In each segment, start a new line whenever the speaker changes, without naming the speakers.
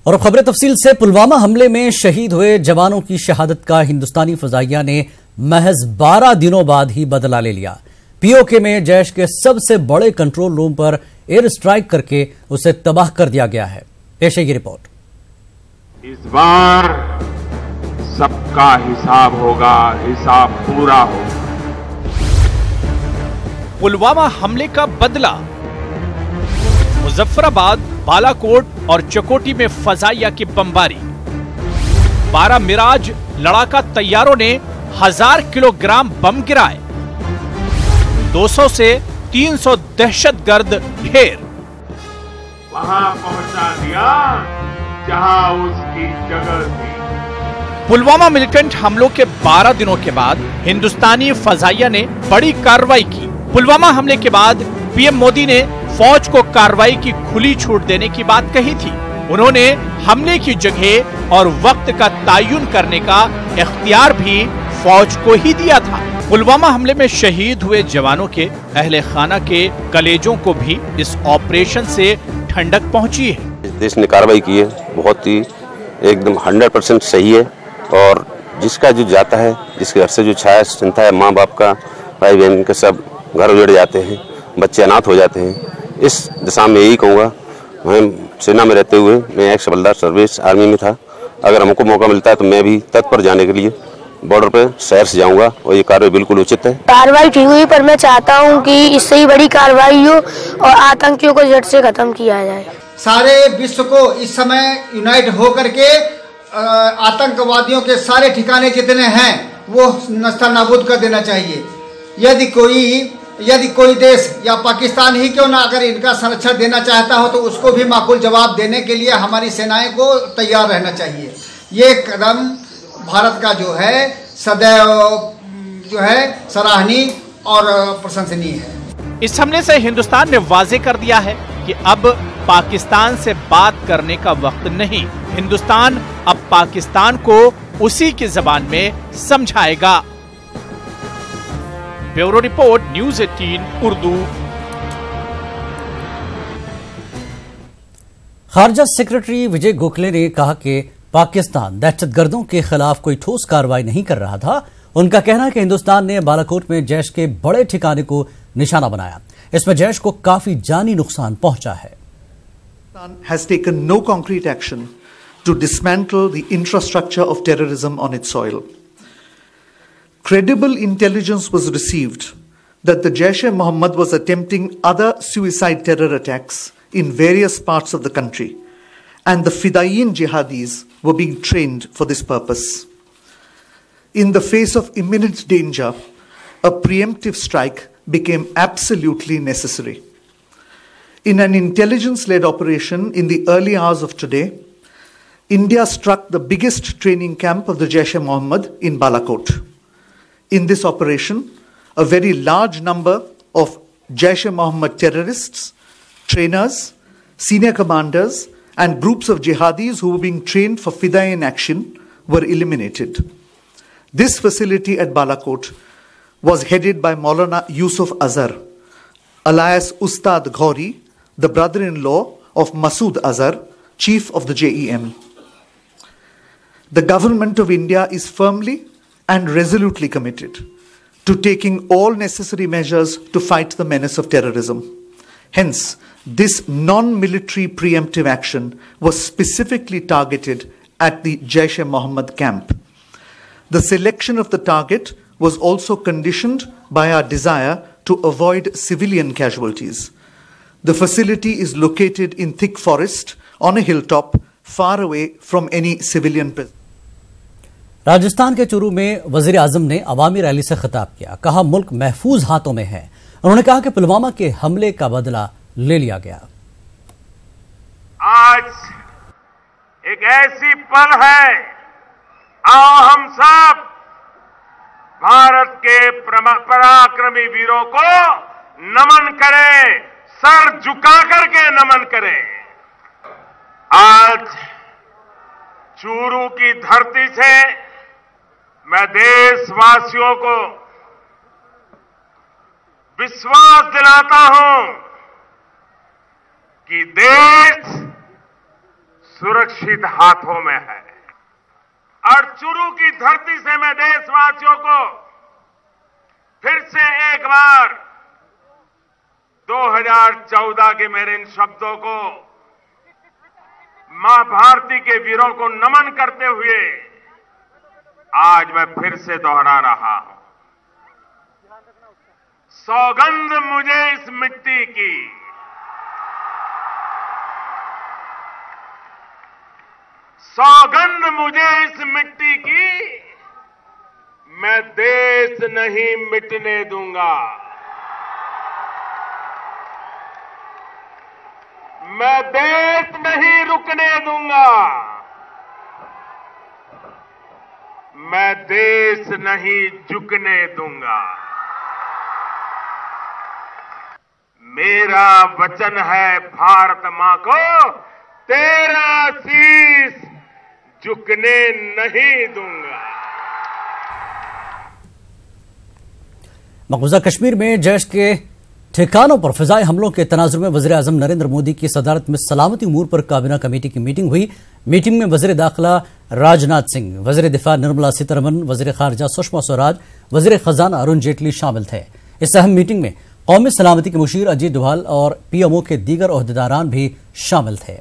और खबरें तफसील से। पुलवामा हमले में शहीद हुए जवानों की शहादत का हिंदुस्तानी फजाइया ने महज 12 दिनों बाद ही बदला ले लिया। पीओके में जैश के सबसे बड़े कंट्रोल रूम पर एयर स्ट्राइक करके उसे तबाह कर दिया गया है। पेश है ये रिपोर्ट।
इस बार सबका हिसाब होगा, हिसाब पूरा होगा।
पुलवामा हमले का बदला। मुजफ्फराबाद, बालाकोट और चकोटी में फजाइया की बमबारी। 12 मिराज लड़ाका तैयारों ने 1000 किलोग्राम बम गिराए। 200 से 300 दहशतगर्द ढेर
वहां पहुंचा दिया जहां उसकी जगह थी।
पुलवामा मिलिटेंट हमलों के 12 दिनों के बाद हिंदुस्तानी फजाइया ने बड़ी कार्रवाई की। पुलवामा हमले के बाद पीएम मोदी ने फौज को कार्रवाई की खुली छूट देने की बात कही थी। उन्होंने हमले की जगह और वक्त का तयन करने का इख्तियार भी फौज को ही दिया था। पुलवामा हमले में शहीद हुए जवानों के अहले खाना के कलेजों को भी इस ऑपरेशन से ठंडक पहुंची है।
देश ने कार्रवाई की है, बहुत ही एकदम 100% सही है। और जिसका जो जाता है, जिसके घर से जो छाया चिंता है, माँ बाप का, भाई बहन के सब घर उजड़ जाते हैं, बच्चे अनाथ हो जाते हैं। इस दिशा में यही कहूँगा, मैं सेना में रहते हुए मैं एक्स हवलदार सर्विस आर्मी में था। अगर हमको मौका मिलता है तो मैं भी तत्पर जाने के लिए बॉर्डर पे शहर से जाऊंगा और ये कार्रवाई बिल्कुल उचित है।
कार्रवाई ठीक हुई, पर मैं चाहता हूं कि इससे ही बड़ी कार्रवाई हो और आतंकियों को जड़ से खत्म किया जाए।
सारे विश्व को इस समय यूनाइट होकर के आतंकवादियों के सारे ठिकाने जितने हैं वो नस्ता नाबूद कर देना चाहिए। यदि कोई देश या पाकिस्तान ही क्यों ना अगर इनका संरक्षण देना चाहता हो तो उसको भी माकूल जवाब देने के लिए हमारी सेनाएं को तैयार रहना चाहिए। ये कदम भारत का जो है सदैव जो है सराहनीय और प्रशंसनीय है।
इस हमले से हिंदुस्तान ने वाजे कर दिया है कि अब पाकिस्तान से बात करने का वक्त नहीं। हिंदुस्तान अब पाकिस्तान को उसी की जबान में समझाएगा। Bureau report, news 18 Urdu.
खारजा सेक्रेटरी विजय गोखले ने कहा कि पाकिस्तान दहशतगर्दों के खिलाफ कोई ठोस कार्रवाई नहीं कर रहा था। उनका कहना है कि हिंदुस्तान ने बालाकोट में जैश के बड़े ठिकाने को निशाना बनाया। इसमें जैश को काफी जानी नुकसान पहुंचा है।
Has taken no concrete action to dismantle the infrastructure of terrorism on its soil. Credible intelligence was received that the Jaish-e-Mohammed was attempting other suicide terror attacks in various parts of the country, and the Fidaiyin jihadis were being trained for this purpose. In the face of imminent danger, a preemptive strike became absolutely necessary. In an intelligence-led operation in the early hours of today, India struck the biggest training camp of the Jaish-e-Mohammed in Balakot. In this operation, a very large number of Jaish-e-Mohammed terrorists, trainers, senior commanders, and groups of jihadis who were being trained for Fidaiyin action were eliminated. This facility at Balakot was headed by Maulana Yusuf Azhar, alias Ustad Ghori, the brother-in-law of Masood Azhar, chief of the JEM. The government of India is firmly and resolutely committed to taking all necessary measures to fight the menace of terrorism. Hence, this non-military preemptive action was specifically targeted at the Jaish-e-Mohammed camp. The selection of the target was also conditioned by our desire to avoid civilian casualties. The facility is located in thick forest on a hilltop far away from any civilian presence.
Rajasthan के चूरू में वजीर आजम ने अवामी rally से खिताब किया। कहा मुल्क महफूज हाथों में है। उन्होंने कहा कि पुलवामा के हमले का बदला ले लिया गया।
आज एक ऐसी पल है, आओ हम सब भारत के पराक्रमी वीरों को नमन करें, सर झुका करके नमन करें। आज चूरू की धरती से मैं देशवासियों को विश्वास दिलाता हूं कि देश सुरक्षित हाथों में है। और चुरू की धरती से मैं देशवासियों को फिर से एक बार 2014 के मेरे इन शब्दों को मां भारती के वीरों को नमन करते हुए आज मैं फिर से दोहरा रहा हूं। सौगंध मुझे इस मिट्टी की, सौगंध मुझे इस मिट्टी की, मैं देश नहीं मिटने दूंगा, मैं देश नहीं रुकने दूंगा, मैं देश नहीं झुकने दूंगा। मेरा वचन है भारत मां को, तेरा शीश झुकने नहीं दूंगा।
मकबूजा कश्मीर में जैश के ठिकानों पर फिजाई हमलों के तनाजुर में वज़ीर आज़म नरेंद्र मोदी की सदारत में सलामती उमूर पर काबीना कमेटी की मीटिंग हुई। मीटिंग में वज़ीर दाखिला राजनाथ सिंह, वज़ीर दिफा निर्मला सीतारमण, वज़ीर खारजा सुषमा स्वराज, वज़ीर खजाना अरुण जेटली शामिल थे। इस अहम मीटिंग में कौमी सलामती के मुशीर अजीत डोभाल और पीएमओ के दीगर ओहदेदारान भी शामिल थे।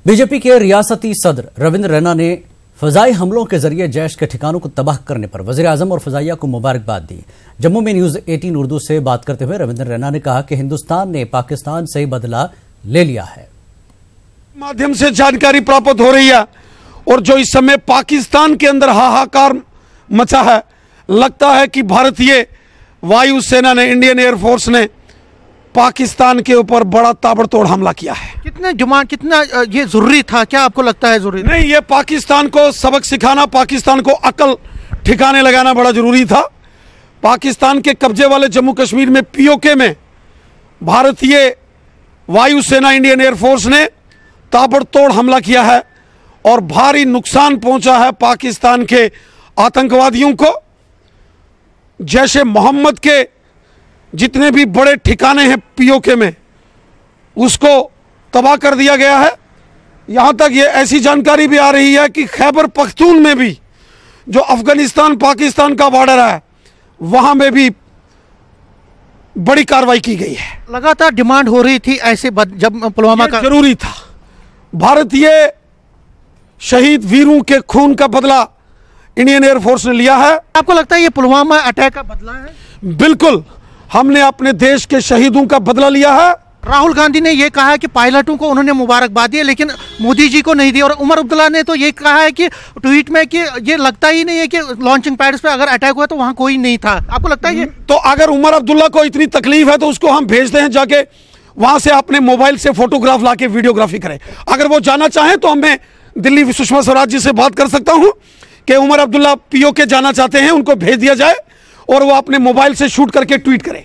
बीजेपी के रियासती सदर रविंद्र रैना ने फजाई हमलों के जरिए जैश के ठिकानों को तबाह करने पर वज़ीर आज़म और फजाइया को मुबारकबाद दी। जम्मू में न्यूज 18 उर्दू से बात करते हुए रविंद्र रैना ने कहा कि हिंदुस्तान ने पाकिस्तान से बदला ले लिया है।
माध्यम से जानकारी प्राप्त हो रही है और जो इस समय पाकिस्तान के अंदर हाहाकार मचा है, लगता है कि भारतीय वायुसेना ने, इंडियन एयरफोर्स ने पाकिस्तान के ऊपर बड़ा ताबड़तोड़ हमला किया है।
कितना ये जरूरी था? क्या आपको लगता है जरूरी
नहीं? ये पाकिस्तान को सबक सिखाना, पाकिस्तान को अकल ठिकाने लगाना बड़ा जरूरी था। पाकिस्तान के कब्जे वाले जम्मू कश्मीर में पीओके में भारतीय वायुसेना, इंडियन एयरफोर्स ने ताबड़तोड़ हमला किया है और भारी नुकसान पहुंचा है पाकिस्तान के आतंकवादियों को। जैशे मोहम्मद के जितने भी बड़े ठिकाने हैं पीओके में, उसको तबाह कर दिया गया है। यहां तक ये ऐसी जानकारी भी आ रही है कि खैबर पख्तून में भी, जो अफगानिस्तान पाकिस्तान का बॉर्डर है, वहां में भी बड़ी कार्रवाई की गई है।
लगातार डिमांड हो रही थी ऐसे, जब पुलवामा का
जरूरी था। भारतीय शहीद वीरों के खून का बदला इंडियन एयरफोर्स ने लिया है।
आपको लगता है ये पुलवामा अटैक का बदला है?
बिल्कुल, हमने अपने देश के शहीदों का बदला लिया है।
राहुल गांधी ने यह कहा है कि पायलटों को उन्होंने मुबारकबाद दी, लेकिन मोदी जी को नहीं दी। और उमर अब्दुल्ला ने तो ये कहा है कि ट्वीट में कि ये लगता ही नहीं है कि लॉन्चिंग पैड्स पे अगर अटैक हुआ तो वहां कोई नहीं था। आपको लगता है ये?
तो अगर उमर अब्दुल्ला को इतनी तकलीफ है तो उसको हम भेजते हैं, जाके वहां से अपने मोबाइल से फोटोग्राफ लाके वीडियोग्राफी करें। अगर वो जाना चाहें तो मैं दिल्ली सुषमा स्वराज जी से बात कर सकता हूं कि उमर अब्दुल्ला पीओके जाना चाहते हैं, उनको भेज दिया जाए और वो अपने मोबाइल से शूट करके ट्वीट करें।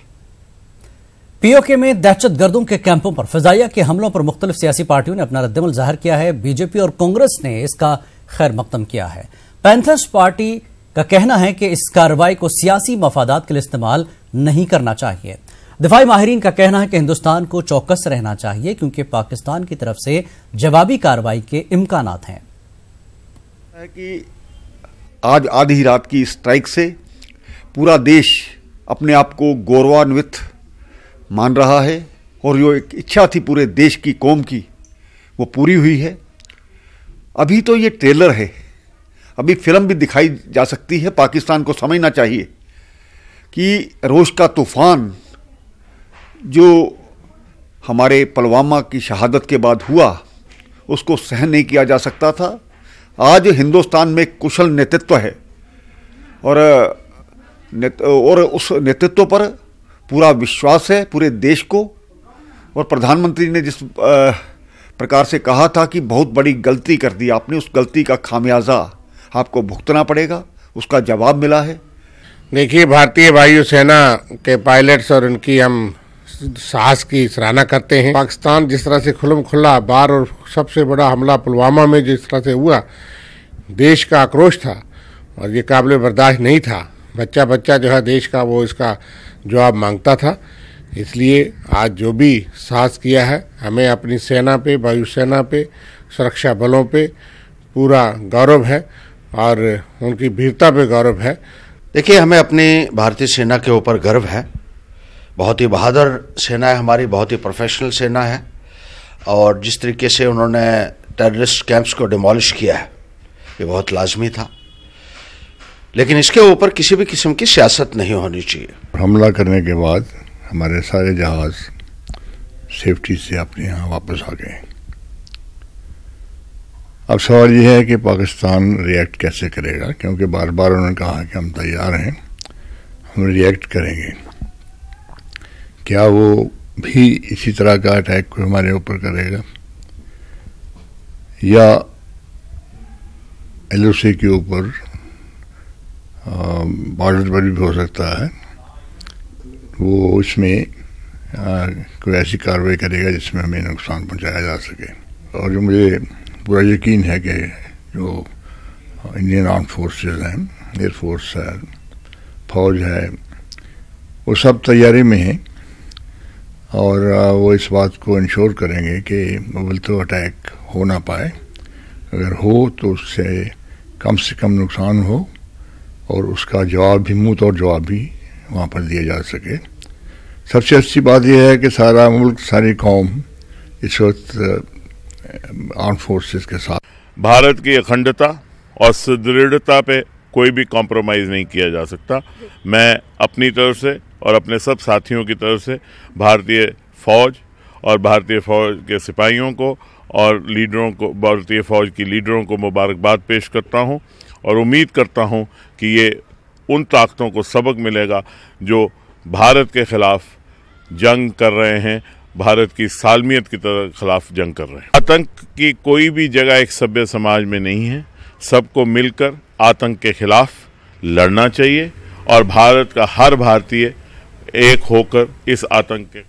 पीओके में दहशतगर्दों के कैंपों पर फिजाइया के हमलों पर मुख्तलिफ सियासी पार्टियों ने अपना रद्दमल जाहिर किया है। बीजेपी और कांग्रेस ने इसका खैर मकदम किया है। पैंथर्स पार्टी का कहना है कि इस कार्रवाई को सियासी मफादात के लिए इस्तेमाल नहीं करना चाहिए। दिफाई माहिरीन का कहना है कि हिंदुस्तान को चौकस रहना चाहिए क्योंकि पाकिस्तान की तरफ से जवाबी कार्रवाई के इम्कानात हैं।
कि आज आधी रात की स्ट्राइक से पूरा देश अपने आप को गौरवान्वित मान रहा है और जो एक इच्छा थी पूरे देश की, कौम की, वो पूरी हुई है। अभी तो ये ट्रेलर है, अभी फिल्म भी दिखाई जा सकती है। पाकिस्तान को समझना चाहिए कि रोश का तूफान जो हमारे पुलवामा की शहादत के बाद हुआ, उसको सहन नहीं किया जा सकता था। आज हिंदुस्तान में कुशल नेतृत्व है और उस नेतृत्व पर पूरा विश्वास है पूरे देश को। और प्रधानमंत्री ने जिस प्रकार से कहा था कि बहुत बड़ी गलती कर दी आपने, उस गलती का खामियाजा आपको भुगतना पड़ेगा, उसका जवाब मिला है।
देखिए, भारतीय वायुसेना के पायलट्स और उनकी हम साहस की सराहना करते हैं। पाकिस्तान जिस तरह से खुल्म खुल्ला बार और सबसे बड़ा हमला पुलवामा में जिस तरह से हुआ, देश का आक्रोश था, और ये काबिल बर्दाश्त नहीं था। बच्चा बच्चा जो है देश का वो इसका जवाब मांगता था। इसलिए आज जो भी साहस किया है, हमें अपनी सेना पे, वायुसेना पे, सुरक्षा बलों पे पूरा गौरव है और उनकी वीरता पे गौरव है।
देखिए, हमें अपनी भारतीय सेना के ऊपर गर्व है। बहुत ही बहादुर सेना है हमारी, बहुत ही प्रोफेशनल सेना है। और जिस तरीके से उन्होंने टेररिस्ट कैंप्स को डिमोलिश किया है, ये बहुत लाजमी था। लेकिन इसके ऊपर किसी भी किस्म की सियासत नहीं होनी चाहिए।
हमला करने के बाद हमारे सारे जहाज सेफ्टी से अपने यहाँ वापस आ गए। अब सवाल यह है कि पाकिस्तान रिएक्ट कैसे करेगा, क्योंकि बार बार उन्होंने कहा कि हम तैयार हैं, हम रिएक्ट करेंगे। क्या वो भी इसी तरह का अटैक को हमारे ऊपर करेगा या LOC के ऊपर बॉर्डर पर भी हो सकता है वो इसमें कोई ऐसी कार्रवाई करेगा जिसमें हमें नुकसान पहुंचाया जा सके। और जो मुझे पूरा यकीन है कि जो इंडियन आर्म फोर्सेस हैं, एयरफोर्स है, फौज है, वो सब तैयारी में हैं और वो इस बात को इंश्योर करेंगे कि मुगल तो अटैक हो ना पाए। अगर हो तो उससे कम नुकसान हो और उसका जवाब भी, मुंह तोड़ जवाब भी वहाँ पर दिया जा सके। सबसे अच्छी बात यह है कि सारा मुल्क, सारी कौम इस वक्त आर्म फोर्सेस के साथ।
भारत की अखंडता और सुदृढ़ता पे कोई भी कॉम्प्रोमाइज़ नहीं किया जा सकता। मैं अपनी तरफ से और अपने सब साथियों की तरफ से भारतीय फौज और भारतीय फौज के सिपाहियों को और लीडरों को, भारतीय फौज की लीडरों को मुबारकबाद पेश करता हूं और उम्मीद करता हूं कि ये उन ताकतों को सबक मिलेगा जो भारत के खिलाफ जंग कर रहे हैं, भारत की सालमियत की खिलाफ जंग कर रहे हैं। आतंक की कोई भी जगह एक सभ्य समाज में नहीं है। सबको मिलकर आतंक के खिलाफ लड़ना चाहिए और भारत का हर भारतीय एक होकर इस आतंक के।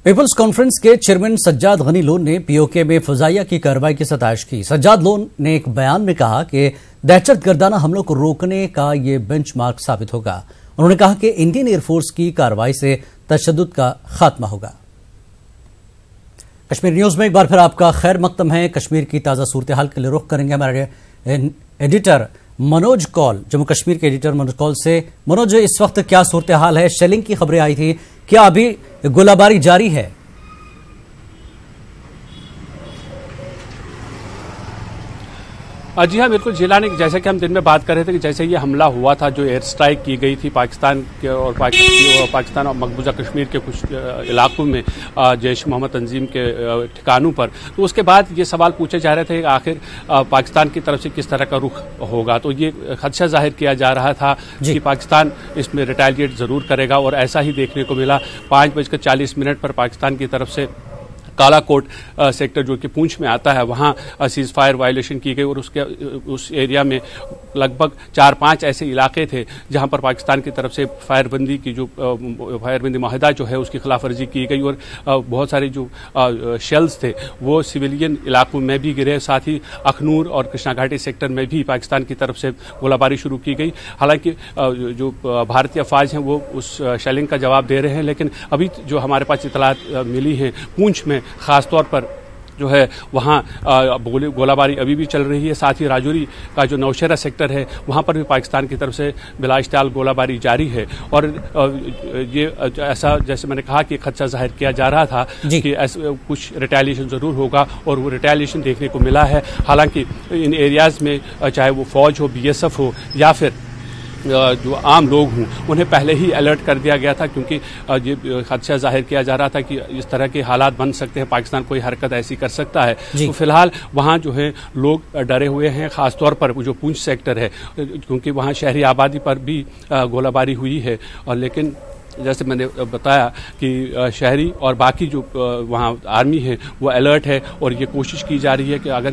पीपुल्स कॉन्फ्रेंस के चेयरमैन सज्जाद गनी लोन ने POK में फजाइया की कार्रवाई की सताइश की। सज्जाद लोन ने एक बयान में कहा कि दहशतगर्दाना हमलों को रोकने का ये बेंचमार्क साबित होगा। उन्होंने कहा कि इंडियन एयरफोर्स की कार्रवाई से तशद्दुद का खात्मा होगा। कश्मीर न्यूज में एक बार फिर आपका खैर मकदम है। कश्मीर की ताजा सूरत हाल के लिए रुख करेंगे हमारे एडिटर मनोज कौल, जम्मू कश्मीर के एडिटर मनोज कौल से। मनोज, इस वक्त क्या सूरत हाल है? शेलिंग की खबरें आई थी, क्या अभी गोलाबारी जारी है?
जी हाँ, बिल्कुल जिलानी, जैसे कि हम दिन में बात कर रहे थे कि जैसे ये हमला हुआ था, जो एयर स्ट्राइक की गई थी पाकिस्तान के और पाकिस्तान और मकबूजा कश्मीर के कुछ इलाकों में जैश मोहम्मद तंजीम के ठिकानों पर, तो उसके बाद ये सवाल पूछे जा रहे थे कि आखिर पाकिस्तान की तरफ से किस तरह का रुख होगा। तो ये खदशा जाहिर किया जा रहा था कि पाकिस्तान इसमें रिटेलिएट जरूर करेगा और ऐसा ही देखने को मिला। 5:40 पर पाकिस्तान की तरफ से कालाकोट सेक्टर जो कि पूंछ में आता है, वहाँ सीज फायर वायलेशन की गई और उस एरिया में लगभग 4-5 ऐसे इलाके थे जहाँ पर पाकिस्तान की तरफ से फायरबंदी की जो फायरबंदी माहिदा जो है उसकी खिलाफ वर्जी की गई और बहुत सारे जो शेल्स थे वो सिविलियन इलाकों में भी गिरे। साथ ही अखनूर और कृष्णा घाटी सेक्टर में भी पाकिस्तान की तरफ से गोलाबारी शुरू की गई। हालांकि जो भारतीय अफवाज हैं वो उस शेलिंग का जवाब दे रहे हैं, लेकिन अभी जो हमारे पास इतलात मिली हैं पूंछ में खासतौर पर जो है वहाँ गोलाबारी अभी भी चल रही है। साथ ही राजौरी का जो नौशेरा सेक्टर है वहाँ पर भी पाकिस्तान की तरफ से बिलाइश्ताल गोलाबारी जारी है और ये ऐसा, जैसे मैंने कहा कि खदशा जाहिर किया जा रहा था कि कुछ रिटेलिएशन ज़रूर होगा और वो रिटेलिएशन देखने को मिला है। हालांकि इन एरियाज़ में चाहे वो फौज हो, BSF हो या फिर जो आम लोग हों, उन्हें पहले ही अलर्ट कर दिया गया था, क्योंकि ये खदशा जाहिर किया जा रहा था कि इस तरह के हालात बन सकते हैं, पाकिस्तान कोई हरकत ऐसी कर सकता है। तो फिलहाल वहाँ जो है लोग डरे हुए हैं, खासतौर पर जो पूंछ सेक्टर है, क्योंकि वहाँ शहरी आबादी पर भी गोलाबारी हुई है। और लेकिन जैसे मैंने बताया कि शहरी और बाकी जो वहाँ आर्मी है वो अलर्ट है और ये कोशिश की जा रही है कि अगर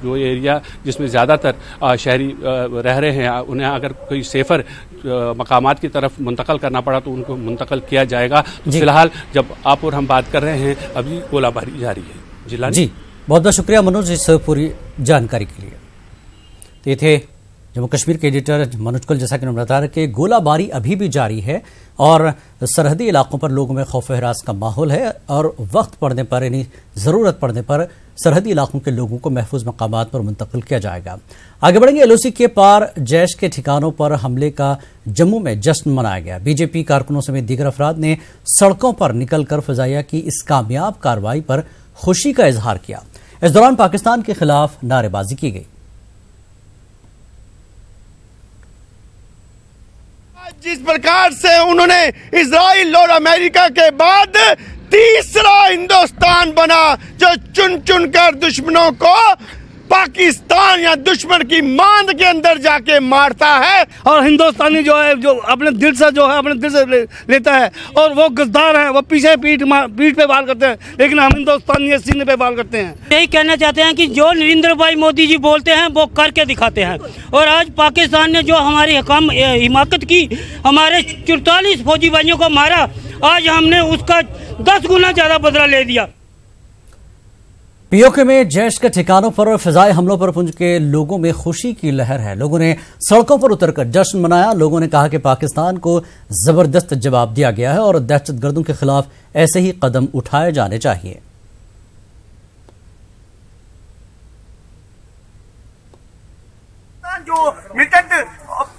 जो एरिया जिसमें ज़्यादातर शहरी रह रहे हैं उन्हें अगर कोई सेफर मकामात की तरफ मुंतकल करना पड़ा तो उनको मुंतकल किया जाएगा। तो फिलहाल जब आप और हम बात कर रहे हैं अभी गोलाबारी जारी है।
जी बहुत बहुत शुक्रिया मनोज इस पूरी जानकारी के लिए। तो ये थे जम्मू कश्मीर के एडिटर मनोज कुल जैसा कि उन्होंने बताया कि गोलाबारी अभी भी जारी है और सरहदी इलाकों पर लोगों में खौफ हरास का माहौल है और वक्त पड़ने पर यानी जरूरत पड़ने पर सरहदी इलाकों के लोगों को महफूज मकामात पर मुंतकिल किया जाएगा। आगे बढ़ेंगे। एलओसी के पार जैश के ठिकानों पर हमले का जम्मू में जश्न मनाया गया। बीजेपी कारकुनों समेत दीगर अफराद ने सड़कों पर निकलकर फजाइया की इस कामयाब कार्रवाई पर खुशी का इजहार किया। इस दौरान पाकिस्तान के खिलाफ नारेबाजी की गई।
जिस प्रकार से उन्होंने इजराइल और अमेरिका के बाद तीसरा हिंदुस्तान बना जो चुन चुन कर दुश्मनों को पाकिस्तान या दुश्मन की मांद के अंदर जाके मारता है,
और हिंदुस्तानी जो है जो अपने दिल से लेता है, और वो गद्दार है, वो पीछे पीठ पे वार करते हैं, लेकिन हम हिंदुस्तानी सीने पे वार करते हैं।
यही कहना चाहते हैं कि जो नरेंद्र भाई मोदी जी बोलते हैं वो करके दिखाते हैं, और आज पाकिस्तान ने जो हमारी हिमाकत की, हमारे 44 फौजी भाइयों को मारा, आज हमने उसका 10 गुना ज्यादा बदला ले दिया।
पीओके में जैश के ठिकानों पर फिजाई हमलों पर पुंज के लोगों में खुशी की लहर है। लोगों ने सड़कों पर उतरकर जश्न मनाया। लोगों ने कहा कि पाकिस्तान को जबरदस्त जवाब दिया गया है और दहशतगर्दों के खिलाफ ऐसे ही कदम उठाए जाने चाहिए।
जो मिलिटेंट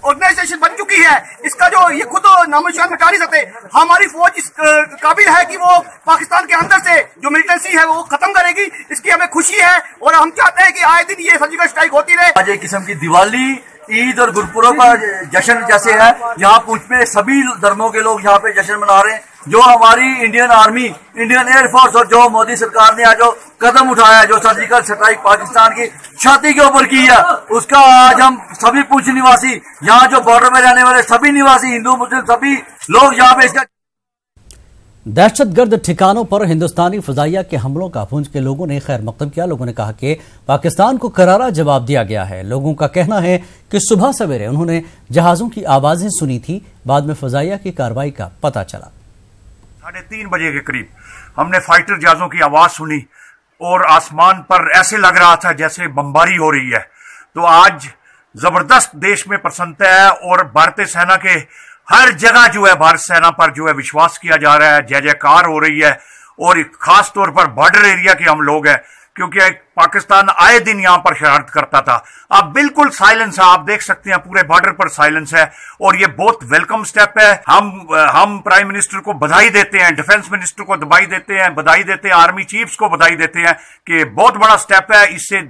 ऑर्गेनाइजेशन बन चुकी है, इसका जो ये खुद नामोनिशान मिटा नहीं सकते। हमारी फौज इस काबिल है कि वो पाकिस्तान के अंदर से जो मिलिटेंसी है वो खत्म करेगी। इसकी हमें खुशी है और हम चाहते हैं कि आए दिन ये सर्जिकल स्ट्राइक होती रहे।
आज एक किस्म की दिवाली, ईद और गुरपुरब का जश्न जैसे है, यहाँ पुंछ में सभी धर्मों के लोग यहाँ पे जश्न मना रहे हैं। जो हमारी इंडियन आर्मी, इंडियन एयरफोर्स और जो मोदी सरकार ने आज जो कदम उठाया, जो सर्जिकल स्ट्राइक पाकिस्तान की छाती के ऊपर की है, उसका आज हम सभी पुंछ निवासी, यहाँ जो बॉर्डर में रहने वाले सभी निवासी, हिंदू मुस्लिम सभी लोग यहाँ पे इसका
दहशतगर्द ठिकानों पर हिंदुस्तानी फजाइया के हमलों का पुंछ के लोगों ने खैर मकदम किया। लोगों ने कहा कि पाकिस्तान को करारा जवाब दिया गया है। लोगों का कहना है कि सुबह सवेरे उन्होंने जहाजों की आवाजें सुनी थी, बाद में फजाइया की कार्रवाई का पता चला।
3:30 बजे के करीब हमने फाइटर जहाजों की आवाज सुनी और आसमान पर ऐसे लग रहा था जैसे बमबारी हो रही है। तो आज जबरदस्त देश में प्रसन्नता है और भारतीय सेना के हर जगह जो है भारत सेना पर जो है विश्वास किया जा रहा है, जय जयकार हो रही है। और खास तौर पर बॉर्डर एरिया के हम लोग हैं, क्योंकि पाकिस्तान आए दिन यहां पर शरारत करता था। अब बिल्कुल साइलेंस है, आप देख सकते हैं पूरे बॉर्डर पर साइलेंस है और ये बहुत वेलकम स्टेप है। हम प्राइम मिनिस्टर को बधाई देते हैं, डिफेंस मिनिस्टर को बधाई देते हैं, आर्मी चीफ्स को बधाई देते हैं कि बहुत बड़ा स्टेप है। इससे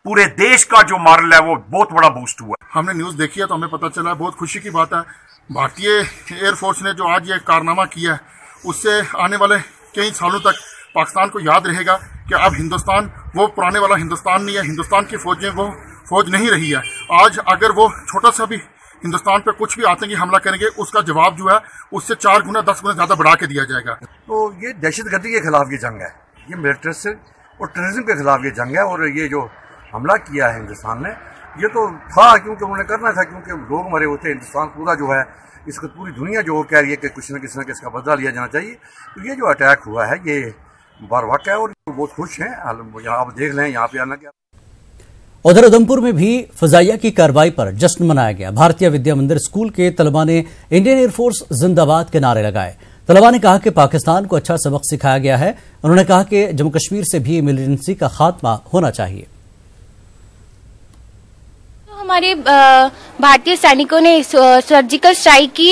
पूरे देश का जो मॉरल है वो बहुत बड़ा बूस्ट हुआ।
हमने न्यूज देखी है तो हमें पता चला, बहुत खुशी की बात है। भारतीय एयरफोर्स ने जो आज ये कारनामा किया है, उससे आने वाले कई सालों तक पाकिस्तान को याद रहेगा कि अब हिंदुस्तान वो पुराने वाला हिंदुस्तान नहीं है। हिंदुस्तान की फौजें वो फौज नहीं रही है। आज अगर वो छोटा सा भी हिंदुस्तान पे कुछ भी आतंकी हमला करेंगे, उसका जवाब जो है उससे 4 गुना 10 गुना ज्यादा बढ़ा के दिया जाएगा।
तो ये दहशतगर्दी के खिलाफ ये जंग है, ये मिलिट्रिस्ट और टेररिज्म के खिलाफ ये जंग है। और ये जो हमला किया है हिंदुस्तान ने, ये तो था क्योंकि उन्होंने करना था, क्योंकि लोग मरे होते। हिंदुस्तान पूरा जो है, इसको पूरी दुनिया जो कह रही है कि कुछ न किसी इसका बदला लिया जाना चाहिए। तो ये जो अटैक हुआ है ये बार-बार है और बहुत खुश हैं। यहाँ आप देख लें, यहाँ पे आना क्या।
उधर उधमपुर में भी फजाइया की कार्रवाई पर जश्न मनाया गया। भारतीय विद्या मंदिर स्कूल के तलबा ने इंडियन एयरफोर्स जिंदाबाद के नारे लगाए। तलबा ने कहा कि पाकिस्तान को अच्छा सबक सिखाया गया है। उन्होंने कहा कि जम्मू कश्मीर से भी मिलिटेंसी का खात्मा होना चाहिए।
हमारे भारतीय सैनिकों ने सर्जिकल स्ट्राइक की,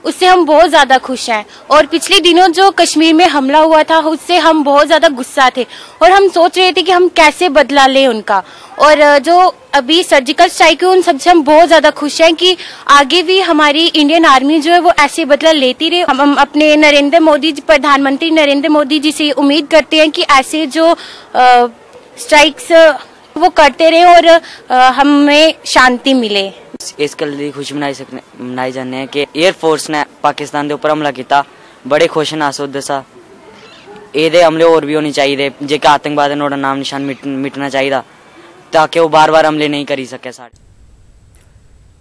उससे हम बहुत ज्यादा खुश हैं। और पिछले दिनों जो कश्मीर में हमला हुआ था उससे हम बहुत ज्यादा गुस्सा थे और हम सोच रहे थे कि हम कैसे बदला लें उनका। और जो अभी सर्जिकल स्ट्राइक है उन सबसे हम बहुत ज्यादा खुश हैं कि आगे भी हमारी इंडियन आर्मी जो है वो ऐसे बदला लेती रहे। हम अपने प्रधानमंत्री नरेंद्र मोदी जी से उम्मीद करते हैं कि ऐसे जो स्ट्राइक्स वो करते रहे और हमें शांति मिले।
इस गल दी खुशी मनाई जाने कि एयरफोर्स ने पाकिस्तान के उपर हमला किया, बड़े खुश न अस दसा। ये हमले और भी होने चाहिए, जेका आतंकवाद है नाम निशान मिटना चाहिए ताकि वो बार बार हमले नहीं करी सके।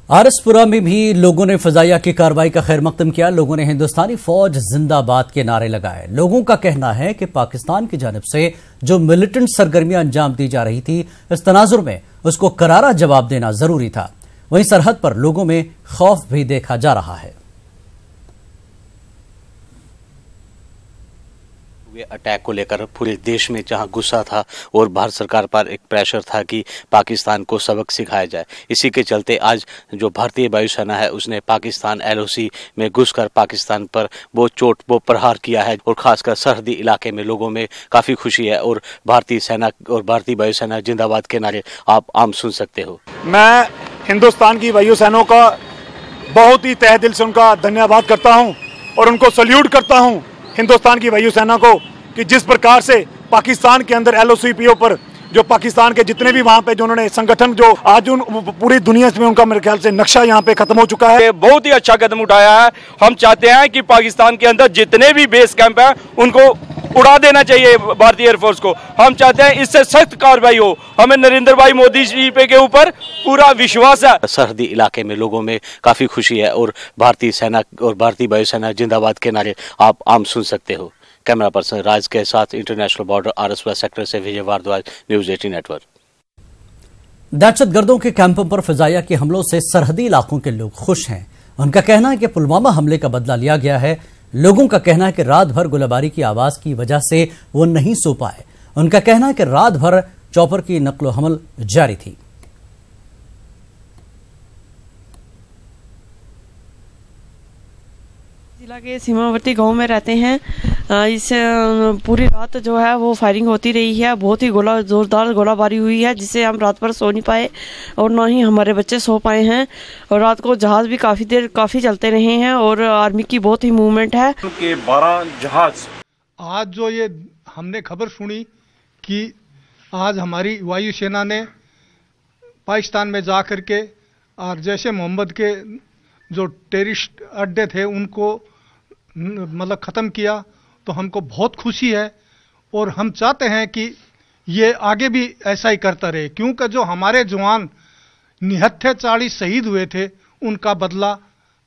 आरएसपुरा में भी लोगों ने फजाइया की कार्रवाई का खैर मकदम किया। लोगों ने हिंदुस्तानी फौज जिंदाबाद के नारे लगाए। लोगों का कहना है कि पाकिस्तान की जानिब से जो मिलिटेंट सरगर्मियां अंजाम दी जा रही थी, इस तनाजुर में उसको करारा जवाब देना जरूरी था। वहीं सरहद पर लोगों में खौफ भी देखा जा रहा है।
अटैक को लेकर पूरे देश में जहां गुस्सा था और भारत सरकार पर एक प्रेशर था कि पाकिस्तान को सबक सिखाया जाए, इसी के चलते आज जो भारतीय वायुसेना है उसने पाकिस्तान LOC में घुसकर पाकिस्तान पर वो प्रहार किया है और खासकर सरहदी इलाके में लोगों में काफ़ी खुशी है और भारतीय सेना और भारतीय वायुसेना जिंदाबाद के नारे आप आम सुन सकते हो।
मैं हिंदुस्तान की वायुसेना का बहुत ही तहे दिल से उनका धन्यवाद करता हूं और उनको सल्यूट करता हूं हिंदुस्तान की वायुसेना को कि जिस प्रकार से पाकिस्तान के अंदर LOC PO पर जो पाकिस्तान के जितने भी वहां पे जो उन्होंने संगठन जो आज पूरी दुनिया में उनका मेरे ख्याल से नक्शा यहाँ पे खत्म हो चुका है।
बहुत ही अच्छा कदम उठाया है। हम चाहते हैं कि पाकिस्तान के अंदर जितने भी बेस कैंप हैं उनको उड़ा देना चाहिए भारतीय एयरफोर्स को। हम चाहते हैं इससे सख्त कार्रवाई हो। हमें नरेंद्र भाई मोदी जी पे के ऊपर पूरा विश्वास है।
सरहदी इलाके में लोगों में काफी खुशी है और भारतीय सेना और भारतीय वायुसेना जिंदाबाद के नारे आप आम सुन सकते हो। कैमरा पर्सन राज के साथ इंटरनेशनल बॉर्डर RS सेक्टर से विजय भारद्वाज, न्यूज 18 नेटवर्क।
दहशतगर्दों के कैंपों पर फिजाइया के हमलों से सरहदी इलाकों के लोग खुश हैं। उनका कहना है कि पुलवामा हमले का बदला लिया गया है। लोगों का कहना है कि रात भर गोलाबारी की आवाज की वजह से वो नहीं सो पाए। उनका कहना है कि रात भर चॉपर की नक्लो हमल जारी थी।
जिला के सीमावर्ती गांव में रहते हैं। इस पूरी रात जो है वो फायरिंग होती रही है। बहुत ही जोरदार गोलाबारी हुई है जिससे हम रात भर सो नहीं पाए और ना ही हमारे बच्चे सो पाए हैं। और रात को जहाज भी काफ़ी चलते रहे हैं और आर्मी की बहुत ही मूवमेंट है
के 12 जहाज।
आज जो ये हमने खबर सुनी कि आज हमारी वायुसेना ने पाकिस्तान में जा कर के और जैश ए मोहम्मद के जो टेररिस्ट अड्डे थे उनको मतलब ख़त्म किया, तो हमको बहुत खुशी है और हम चाहते हैं कि ये आगे भी ऐसा ही करता रहे, क्योंकि जो हमारे जवान निहत्थे 40 शहीद हुए थे उनका बदला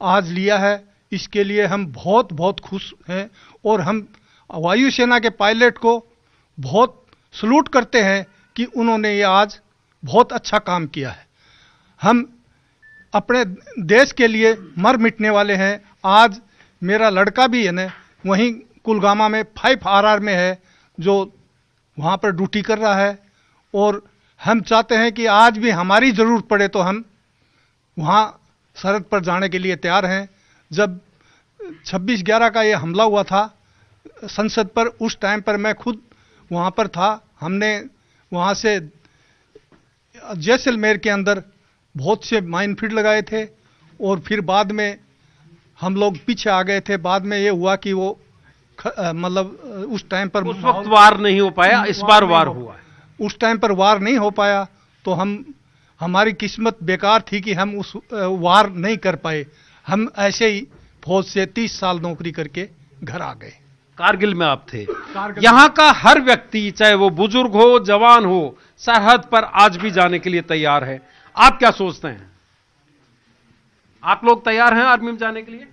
आज लिया है। इसके लिए हम बहुत बहुत खुश हैं और हम वायुसेना के पायलट को बहुत सलूट करते हैं कि उन्होंने ये आज बहुत अच्छा काम किया है। हम अपने देश के लिए मर मिटने वाले हैं। आज मेरा लड़का भी है ना वहीं कुलगामा में 5RR में है जो वहाँ पर ड्यूटी कर रहा है और हम चाहते हैं कि आज भी हमारी ज़रूरत पड़े तो हम वहाँ सरहद पर जाने के लिए तैयार हैं। जब 26/11 का ये हमला हुआ था संसद पर, उस टाइम पर मैं खुद वहाँ पर था। हमने वहाँ से जैसलमेर के अंदर बहुत से माइनफील्ड लगाए थे और फिर बाद में हम लोग पीछे आ गए थे। बाद में ये हुआ कि वो मतलब उस टाइम पर
उस वक्त वार नहीं हो पाया, इस बार वार हुआ है।
उस टाइम पर वार नहीं हो पाया तो हमारी किस्मत बेकार थी कि हम उस वार नहीं कर पाए। हम ऐसे ही फौज से 30 साल नौकरी करके घर आ गए।
कारगिल में आप थे। यहाँ का हर व्यक्ति चाहे वो बुजुर्ग हो जवान हो सरहद पर आज भी जाने के लिए तैयार है। आप क्या सोचते हैं? आप लोग तैयार हैं आर्मी में जाने के लिए?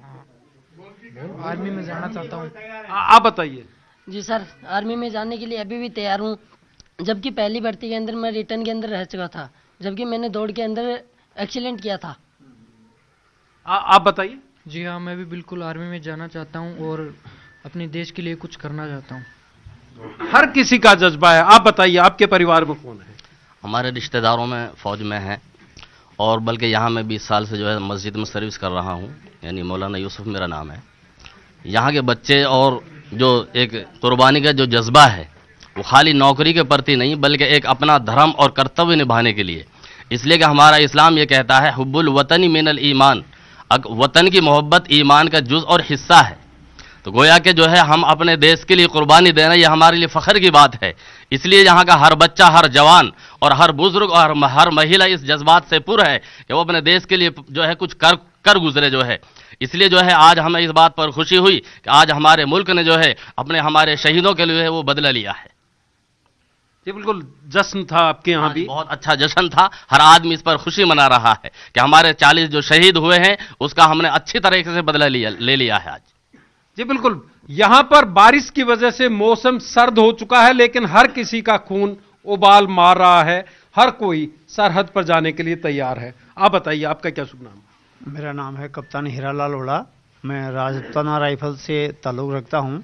आर्मी में जाना चाहता हूँ।
आप बताइए।
जी सर, आर्मी में जाने के लिए अभी भी तैयार हूँ। जबकि पहली भर्ती के अंदर मैं रिटर्न के अंदर रह चुका था, जबकि मैंने दौड़ के अंदर एक्सीलेंट किया था।
आप बताइए।
जी हाँ, मैं भी बिल्कुल आर्मी में जाना चाहता हूँ और अपने देश के लिए कुछ करना चाहता हूँ।
हर किसी का जज्बा है। आप बताइए, आपके परिवार में कौन है?
हमारे रिश्तेदारों में फौज में है और बल्कि यहाँ मैं 20 साल से जो है मस्जिद में सर्विस कर रहा हूँ, यानी मौलाना यूसुफ मेरा नाम है। यहाँ के बच्चे और जो एक कुर्बानी का जो जज्बा है वो खाली नौकरी के प्रति नहीं बल्कि एक अपना धर्म और कर्तव्य निभाने के लिए, इसलिए कि हमारा इस्लाम ये कहता है हुब्बुल वतनी मिनल ईमान, वतन की मोहब्बत ईमान का जुज़ और हिस्सा है। तो गोया के जो है हम अपने देश के लिए कुर्बानी देना ये हमारे लिए फ़ख्र की बात है। इसलिए यहाँ का हर बच्चा, हर जवान और हर बुजुर्ग और हर महिला इस जज्बात से पुर है कि वो अपने देश के लिए जो है कुछ कर गुजरे जो है। इसलिए जो है आज हमें इस बात पर खुशी हुई कि आज हमारे मुल्क ने जो है हमारे शहीदों के लिए वो बदला लिया है।
ये बिल्कुल जश्न था आपके यहाँ भी।
बहुत अच्छा जश्न था। हर आदमी इस पर खुशी मना रहा है कि हमारे 40 जो शहीद हुए हैं उसका हमने अच्छी तरीके से बदला ले लिया है आज।
जी बिल्कुल। यहां पर बारिश की वजह से मौसम सर्द हो चुका है, लेकिन हर किसी का खून उबाल मार रहा है। हर कोई सरहद पर जाने के लिए तैयार है। आप बताइए, आपका क्या शुभ नाम?
मेरा नाम है कप्तान हीरालाल ओड़ा। मैं राजपूताना राइफल से ताल्लुक़ रखता हूँ।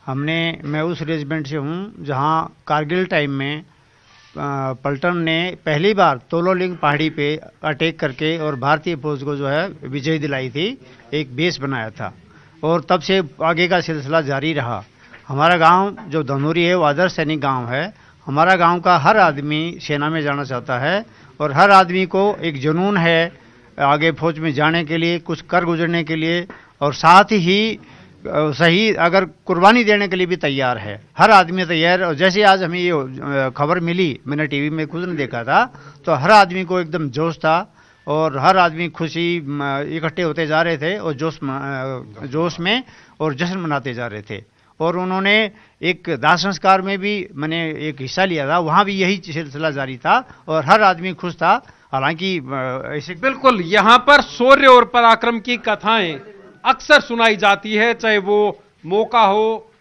मैं उस रेजिमेंट से हूँ जहाँ कारगिल टाइम में पलटन ने पहली बार तोलोलिंग पहाड़ी पे अटैक करके और भारतीय फौज को जो है विजय दिलाई थी, एक बेस बनाया था, और तब से आगे का सिलसिला जारी रहा। हमारा गांव जो धनौरी है वो आदर्श सैनिक गांव है। हमारा गांव का हर आदमी सेना में जाना चाहता है और हर आदमी को एक जुनून है आगे फौज में जाने के लिए, कुछ कर गुजरने के लिए, और साथ ही सही अगर कुर्बानी देने के लिए भी तैयार है। हर आदमी तैयार। और जैसे आज हमें ये खबर मिली, मैंने टीवी में खुद ने देखा था, तो हर आदमी को एकदम जोश था और हर आदमी खुशी इकट्ठे होते जा रहे थे और जोश में और जश्न मनाते जा रहे थे। और उन्होंने एक दाह संस्कार में भी मैंने एक हिस्सा लिया था, वहाँ भी यही सिलसिला जारी था और हर आदमी खुश था। हालांकि ऐसे
बिल्कुल यहाँ पर शौर्य और पराक्रम की कथाएं अक्सर सुनाई जाती है, चाहे वो मौका हो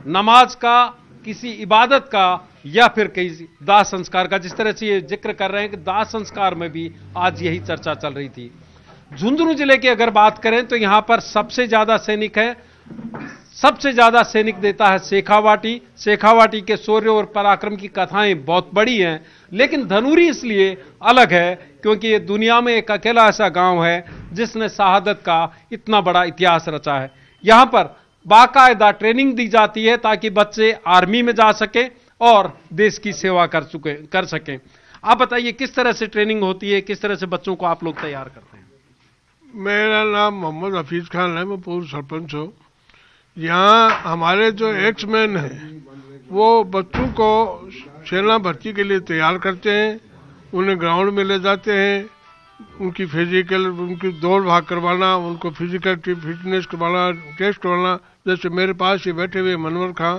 नमाज का, किसी इबादत का, या फिर किसी दाह संस्कार का। जिस तरह से ये जिक्र कर रहे हैं कि दाह संस्कार में भी आज यही चर्चा चल रही थी। झुंझुनू जिले की अगर बात करें तो यहाँ पर सबसे ज्यादा सैनिक है, सबसे ज्यादा सैनिक देता है शेखावाटी। शेखावाटी के शौर्य और पराक्रम की कथाएं बहुत बड़ी हैं, लेकिन धनौरी इसलिए अलग है क्योंकि ये दुनिया में एक अकेला ऐसा गांव है जिसने शहादत का इतना बड़ा इतिहास रचा है। यहां पर बाकायदा ट्रेनिंग दी जाती है ताकि बच्चे आर्मी में जा सके और देश की सेवा कर सकें। आप बताइए किस तरह से ट्रेनिंग होती है, किस तरह से बच्चों को आप लोग तैयार करते हैं?
मेरा नाम मोहम्मद हफीज खान है, मैं पूर्व सरपंच हूँ। यहाँ हमारे जो एक्समैन हैं वो बच्चों को सेना भर्ती के लिए तैयार करते हैं, उन्हें ग्राउंड में ले जाते हैं, उनकी फिजिकल, उनकी दौड़ भाग करवाना, उनको फिजिकल फिटनेस करवाना, टेस्ट करवाना। जैसे मेरे पास ये बैठे हुए मनवर खां,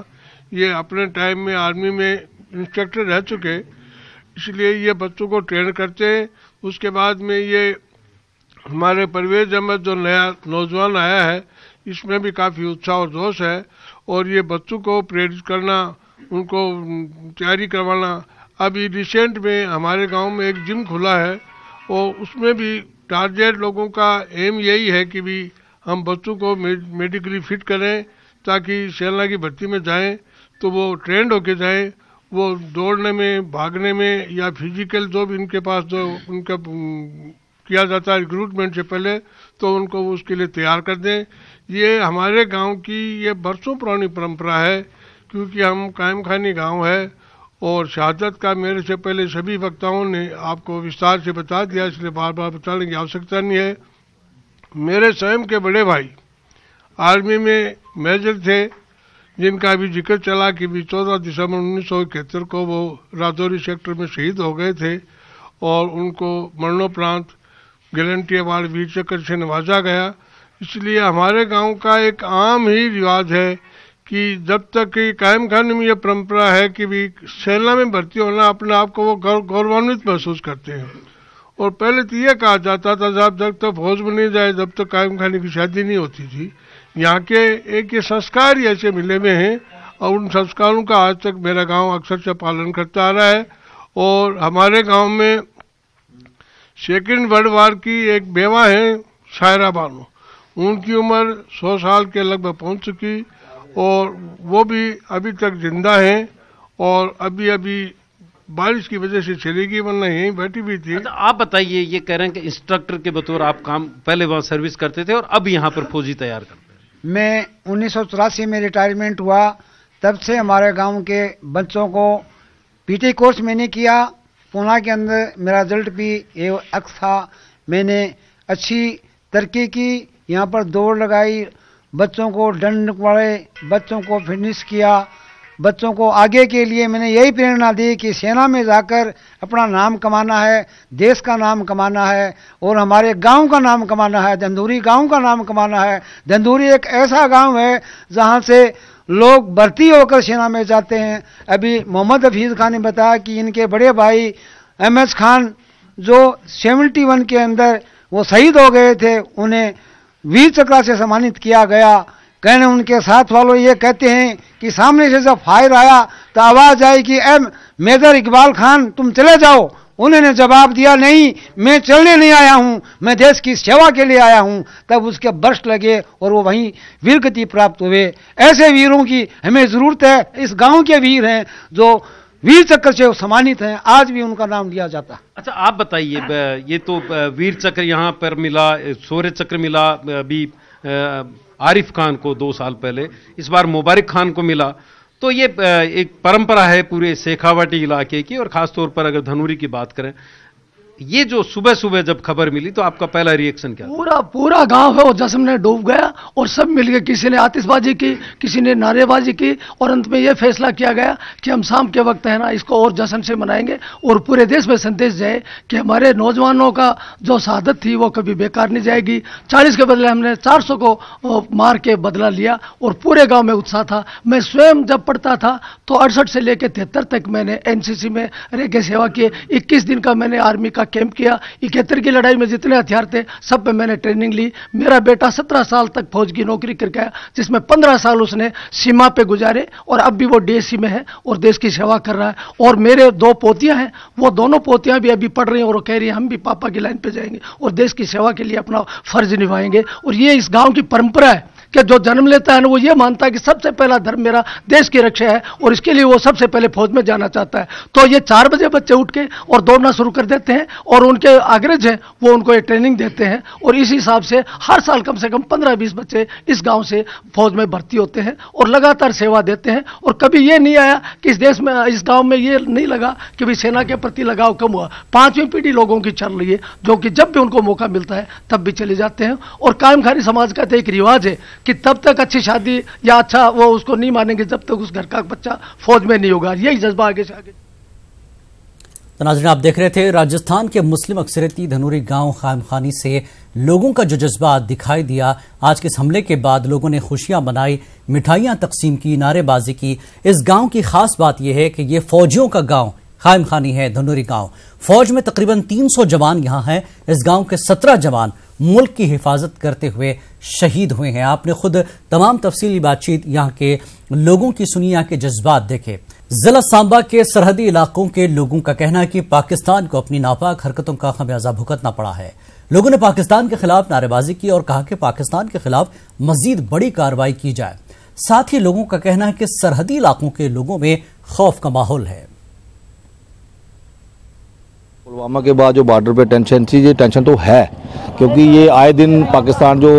ये अपने टाइम में आर्मी में इंस्ट्रक्टर रह चुके, इसलिए ये बच्चों को ट्रेन करते हैं। उसके बाद में ये हमारे परवेज अहमद जो नया नौजवान आया है, इसमें भी काफ़ी उत्साह और जोश है, और ये बच्चों को प्रेरित करना, उनको तैयारी करवाना। अभी रिसेंट में हमारे गांव में एक जिम खुला है और उसमें भी टारगेट लोगों का एम यही है कि भी हम बच्चों को मेडिकली फिट करें ताकि सेना की भर्ती में जाएं तो वो ट्रेंड होके जाएं, वो दौड़ने में, भागने में या फिजिकल जो भी उनके पास जो उनका किया जाता है रिक्रूटमेंट से पहले, तो उनको उसके लिए तैयार कर दें। ये हमारे गांव की ये बरसों पुरानी परंपरा है, क्योंकि हम कायम खानी गांव है और शहादत का मेरे से पहले सभी वक्ताओं ने आपको विस्तार से बता दिया, इसलिए बार बार बताने की आवश्यकता नहीं है। मेरे स्वयं के बड़े भाई आर्मी में मेजर थे, जिनका अभी जिक्र चला कि भी 14 दिसंबर 1971 को वो राजौरी सेक्टर में शहीद हो गए थे और उनको मरणोपरांत गैलेंट्री अवार्ड वीर चक्र से नवाजा गया। इसलिए हमारे गांव का एक आम ही रिवाज है कि जब तक कि कायम खाने में ये परंपरा है कि भी सेना में भर्ती होना, अपने आप को वो गौरवान्वित महसूस करते हैं। और पहले तो ये कहा जाता था जब तक फौज में नहीं जाए जब तक कायम खाने की शादी नहीं होती थी। यहाँ के एक ये संस्कार ही ऐसे मिले हुए हैं और उन संस्कारों का आज तक मेरा गांव अक्सर से पालन करता आ रहा है। और हमारे गांव में सेकेंड वर्ल्ड वार की एक बेवा है शायरा बानो, उनकी उम्र 100 साल के लगभग पहुंच चुकी और वो भी अभी तक जिंदा हैं और अभी अभी बारिश की वजह से चलेगी, वरना यहीं बैठी भी थी।
अच्छा, आप बताइए, ये कह रहे हैं कि इंस्ट्रक्टर के बतौर आप काम पहले वहाँ सर्विस करते थे और अब यहाँ पर फौजी तैयार करते हैं?
मैं 1984 में रिटायरमेंट हुआ, तब से हमारे गांव के बच्चों को पीटी कोर्स मैंने किया। पूना के अंदर मेरा रिजल्ट भी A1 था। मैंने अच्छी तरक्की की, यहाँ पर दौड़ लगाई, बच्चों को दंड पड़े, बच्चों को फिटनेस किया, बच्चों को आगे के लिए मैंने यही प्रेरणा दी कि सेना में जाकर अपना नाम कमाना है, देश का नाम कमाना है और हमारे गांव का नाम कमाना है, धनौरी गांव का नाम कमाना है। धनौरी एक ऐसा गांव है जहां से लोग भर्ती होकर सेना में जाते हैं। अभी मोहम्मद हफीज खान ने बताया कि इनके बड़े भाई MS खान जो 71 के अंदर वो शहीद हो गए थे, उन्हें वीर चक्र से सम्मानित किया गया। कहने उनके साथ वालों ये कहते हैं कि सामने से जब फायर आया तो आवाज आई कि मेजर इकबाल खान तुम चले जाओ। उन्होंने जवाब दिया, नहीं मैं चलने नहीं आया हूं, मैं देश की सेवा के लिए आया हूं। तब उसके बर्स्ट लगे और वो वहीं वीरगति प्राप्त हुए। ऐसे वीरों की हमें जरूरत है। इस गांव के वीर हैं जो वीर चक्र से सम्मानित हैं, आज भी उनका नाम लिया जाता है।
अच्छा, आप बताइए, ये तो वीर चक्र यहाँ पर मिला, शौर्य चक्र मिला अभी आरिफ खान को 2 साल पहले, इस बार मुबारक खान को मिला। तो ये एक परंपरा है पूरे शेखावाटी इलाके की, और खासतौर पर अगर धनूरी की बात करें, ये जो सुबह सुबह जब खबर मिली तो आपका पहला रिएक्शन क्या?
पूरा गांव है वो जश्न में डूब गया और सब मिलके किसी ने आतिशबाजी की, किसी ने नारेबाजी की, और अंत में ये फैसला किया गया कि हम शाम के वक्त है ना इसको और जश्न से मनाएंगे और पूरे देश में संदेश जाए कि हमारे नौजवानों का जो शहादत थी वो कभी बेकार नहीं जाएगी। 40 के बदले हमने 400 को मार के बदला लिया और पूरे गाँव में उत्साह था। मैं स्वयं जब पढ़ता था तो 68 से लेकर 73 तक मैंने एनसीसी में रह के सेवा की। 21 दिन का मैंने आर्मी का कैंप किया। 71 की लड़ाई में जितने हथियार थे सब पे मैंने ट्रेनिंग ली। मेरा बेटा 17 साल तक फौज की नौकरी करके आया, जिसमें 15 साल उसने सीमा पे गुजारे और अब भी वो डीएससी में है और देश की सेवा कर रहा है। और मेरे 2 पोतियां हैं, वो दोनों पोतियां भी अभी पढ़ रही हैं और वो कह रही हैं हम भी पापा की लाइन पे जाएंगे और देश की सेवा के लिए अपना फर्ज निभाएंगे। और ये इस गाँव की परंपरा है कि जो जन्म लेता है ना वो ये मानता है कि सबसे पहला धर्म मेरा देश की रक्षा है और इसके लिए वो सबसे पहले फौज में जाना चाहता है। तो ये 4 बजे बच्चे उठ के और दौड़ना शुरू कर देते हैं और उनके अग्रज हैं वो उनको ये ट्रेनिंग देते हैं और इस हिसाब से हर साल कम से कम 15-20 बच्चे इस गांव से फौज में भर्ती होते हैं और लगातार सेवा देते हैं। और कभी ये नहीं आया कि इस देश में, इस गाँव में ये नहीं लगा कि भाई सेना के प्रति लगाव कम हुआ। 5वीं पीढ़ी लोगों की चल रही है जो कि जब भी उनको मौका मिलता है तब भी चले जाते हैं। और कायमखानी समाज का तो एक रिवाज है कि तब तक अच्छी शादी या अच्छा वो उसको नहीं मानेंगे जब तक उस घर का बच्चा फौज में नहीं होगा। यही जज्बा आगे से आगे।
तो नाज़रीन, आप देख रहे थे राजस्थान के मुस्लिम अक्सरियती धनूरी गांव खामखानी से लोगों का जो जज्बा दिखाई दिया। आज के इस हमले के बाद लोगों ने खुशियां मनाई, मिठाइयां तकसीम की, नारेबाजी की। इस गांव की खास बात यह है कि यह फौजियों का गांव खामखानी है, धनूरी गांव। फौज में तकरीबन 300 जवान यहां हैं। इस गांव के 17 जवान मुल्क की हिफाजत करते हुए शहीद हुए हैं। आपने खुद तमाम तफसीली बातचीत यहां के लोगों की सुनी, यहां के जज्बात देखे। जिला सांबा के सरहदी इलाकों के लोगों का कहना है कि पाकिस्तान को अपनी नापाक हरकतों का खमियाजा भुगतना पड़ा है। लोगों ने पाकिस्तान के खिलाफ नारेबाजी की और कहा कि पाकिस्तान के खिलाफ मजीद बड़ी कार्रवाई की जाए। साथ ही लोगों का कहना है कि सरहदी इलाकों के लोगों में खौफ का माहौल है।
पुलवामा के बाद जो बॉर्डर पे टेंशन थी, ये टेंशन तो है क्योंकि ये आए दिन पाकिस्तान जो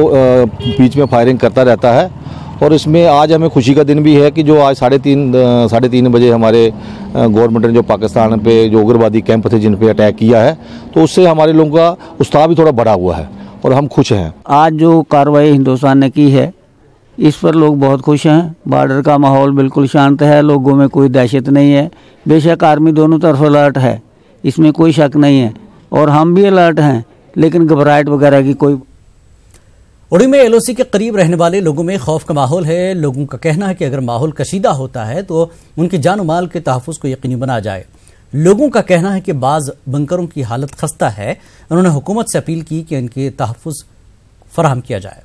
बीच में फायरिंग करता रहता है। और इसमें आज हमें खुशी का दिन भी है कि जो आज 3:30 बजे हमारे गवर्नमेंट ने जो पाकिस्तान पे जो उग्रवादी कैंप थे जिन पे अटैक किया है, तो उससे हमारे लोगों का उत्साह भी थोड़ा बढ़ा हुआ है और हम खुश हैं।
आज जो कार्रवाई हिंदुस्तान ने की है इस पर लोग बहुत खुश हैं। बॉर्डर का माहौल बिल्कुल शांत है, लोगों में कोई दहशत नहीं है। बेशक आर्मी दोनों तरफ अलर्ट है, इसमें कोई शक नहीं है, और हम भी अलर्ट हैं, लेकिन घबराहट वगैरह की कोई।
उड़ी में एलओसी के करीब रहने वाले लोगों में खौफ का माहौल है। लोगों का कहना है कि अगर माहौल कशीदा होता है तो उनकी जान और माल के तहफ़्फ़ुज़ को यकीनी बनाया जाए। लोगों का कहना है कि बाज़ बंकरों की हालत खस्ता है। उन्होंने हुकूमत से अपील की कि इनके तहफ़्फ़ुज़ फराहम किया जाए।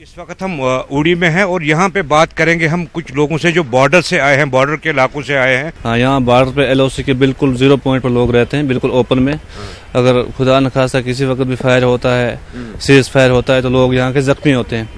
इस वक्त हम उड़ी में हैं और यहाँ पे बात करेंगे हम कुछ लोगों से जो बॉर्डर से आए हैं, बॉर्डर के इलाकों से आए हैं।
हाँ, यहाँ बॉर्डर पे एलओसी के बिल्कुल 0 पॉइंट पर लोग रहते हैं, बिल्कुल ओपन में। अगर खुदा न खास्ता किसी वक्त भी फायर होता है, सीज फायर होता है, तो लोग यहाँ के जख्मी होते हैं।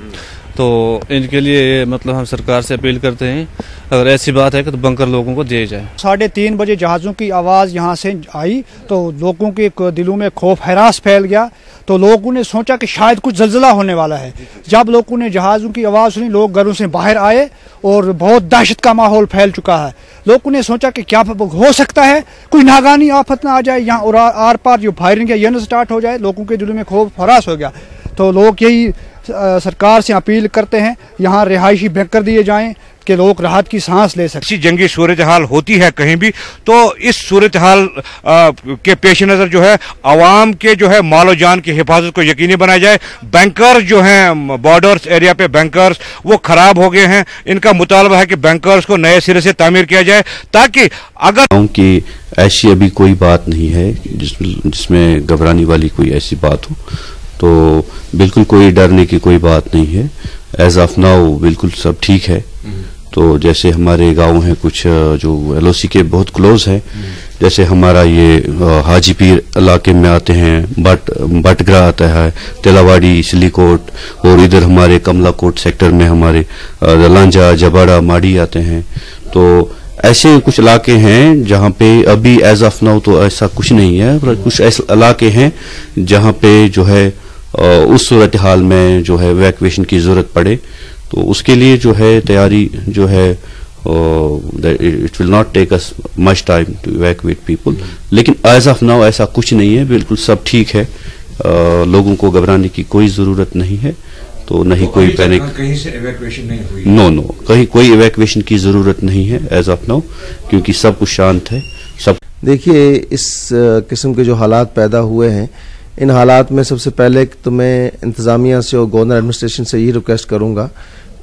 तो इनके लिए मतलब हम सरकार से अपील करते हैं, अगर ऐसी बात है कि तो बंकर लोगों को दिए जाए।
3:30 बजे जहाज़ों की आवाज़ यहाँ से आई तो लोगों के दिलों में खौफ हरास फैल गया। तो लोगों ने सोचा कि शायद कुछ ज़लज़ला होने वाला है। जब लोगों ने जहाज़ों की आवाज़ सुनी, लोग घरों से बाहर आए और बहुत दहशत का माहौल फैल चुका है। लोगों ने सोचा कि क्या हो सकता है कोई नागानी आफत ना आ जाए यहाँ और आर पार जो फायरिंग है यह स्टार्ट हो जाए। लोगों के दिलों में खौफ हरास हो गया। तो लोग यही सरकार से अपील करते हैं यहाँ रिहायशी बैंकर दिए जाएं कि लोग राहत की सांस ले सकें।
जंगी सूरत हाल होती है कहीं भी, तो इस सूरत हाल के पेश नज़र जो है आवाम के जो है मालो जान की हिफाजत को यकीनी बनाया जाए। बैंकर्स जो हैं बॉर्डर्स एरिया पे बैंकर्स वो खराब हो गए हैं। इनका मुतालबा है कि बैंकर्स को नए सिरे से तामीर किया जाए ताकि अगर
कि ऐसी अभी कोई बात नहीं है जिसमें घबराने वाली कोई ऐसी बात हो, तो बिल्कुल कोई डरने की कोई बात नहीं है। एज ऑफ नाउ बिल्कुल सब ठीक है। तो जैसे हमारे गांव हैं कुछ जो एलओसी के बहुत क्लोज है, जैसे हमारा ये हाजीपीर इलाके में आते हैं, बटग्रा आता है, तेलावाड़ी, सिलीकोट, और इधर हमारे कमलाकोट सेक्टर में हमारे लांजा, जबाड़ा, माड़ी आते हैं। तो ऐसे कुछ इलाके हैं जहाँ पे अभी एज ऑफ नाउ तो ऐसा कुछ नहीं है, पर कुछ ऐसे इलाके हैं जहाँ पे जो है उस सूरत हाल में जो है इवैक्यूएशन की जरूरत पड़े, तो उसके लिए जो है तैयारी जो है it will not take us much time to evacuate people. लेकिन एज ऑफ नाउ ऐसा कुछ नहीं है, बिल्कुल सब ठीक है, लोगों को घबराने की कोई जरूरत नहीं है, तो नहीं कोई पैनिक,
कहीं से इवैक्यूएशन नहीं हुई,
नो कहीं कोई इवैक्यूएशन की जरूरत नहीं है एज ऑफ नाउ, क्योंकि सब कुछ शांत है। सब
देखिए, इस किस्म के जो हालात पैदा हुए हैं, इन हालात में सबसे पहले तो मैं इंतजामिया से और गवर्नर एडमिनिस्ट्रेशन से यही रिक्वेस्ट करूंगा